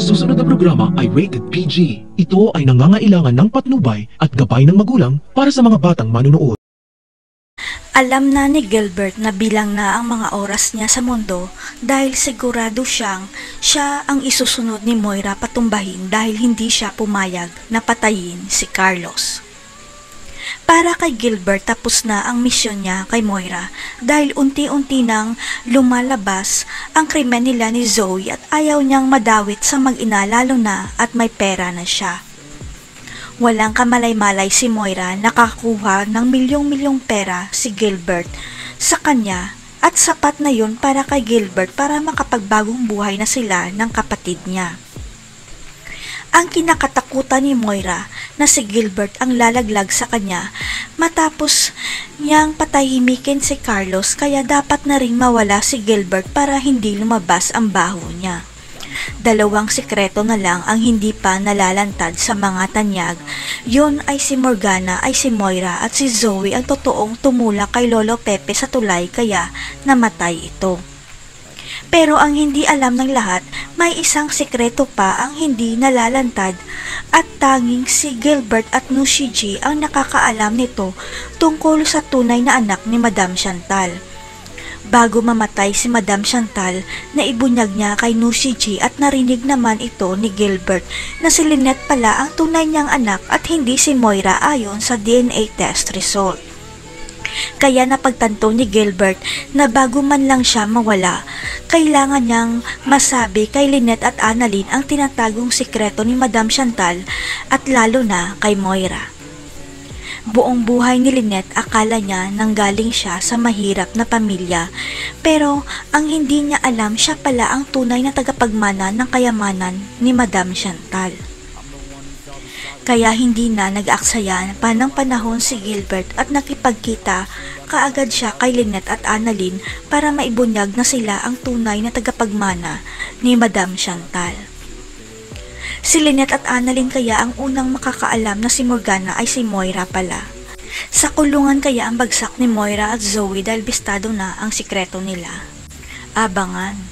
susunod na programa ay rated PG. Ito ay nangangailangan ng patnubay at gabay ng magulang para sa mga batang manunood. Alam na ni Gilbert na bilang na ang mga oras niya sa mundo dahil sigurado siya ang isusunod ni Moira patumbahin dahil hindi siya pumayag na patayin si Carlos. Para kay Gilbert, tapos na ang misyon niya kay Moira dahil unti-unti nang lumalabas ang krimen nila ni Zoe at ayaw niyang madawit sa mag-ina lalo na at may pera na siya. Walang kamalay-malay si Moira, nakakuha ng milyong-milyong pera si Gilbert sa kanya at sapat na yun para kay Gilbert para makapagbagong buhay na sila ng kapatid niya. Ang kinakatakutan ni Moira na si Gilbert ang lalaglag sa kanya matapos niyang patahimikin si Carlos, kaya dapat na ring mawala si Gilbert para hindi lumabas ang baho niya. Dalawang sikreto na lang ang hindi pa nalalantad sa mga tanyag. Yun ay si Morgana, ay si Moira at si Zoe ang totoong tumulak kay Lolo Pepe sa tulay kaya namatay ito. Pero ang hindi alam ng lahat, may isang sikreto pa ang hindi nalalantad at tanging si Gilbert at Nushi G ang nakakaalam nito tungkol sa tunay na anak ni Madam Chantal. Bago mamatay si Madam Chantal, naibunyag niya kay Nushi G at narinig naman ito ni Gilbert na si Lynette pala ang tunay niyang anak at hindi si Moira ayon sa DNA test result. Kaya napagtanto ni Gilbert na bago man lang siya mawala, kailangan niyang masabi kay Lynette at Annalyn ang tinatagong sikreto ni Madam Chantal at lalo na kay Moira. Buong buhay ni Lynette akala niya nanggaling siya sa mahirap na pamilya, pero ang hindi niya alam siya pala ang tunay na tagapagmana ng kayamanan ni Madam Chantal. Kaya hindi na nag-aksaya pa ng panahon si Gilbert at nakipagkita kaagad siya kay Lynette at Annalyn para maibunyag na sila ang tunay na tagapagmana ni Madam Chantal. Si Lynette at Annalyn kaya ang unang makakaalam na si Morgana ay si Moira pala. Sa kulungan kaya ang bagsak ni Moira at Zoe dahil bistado na ang sikreto nila. Abangan.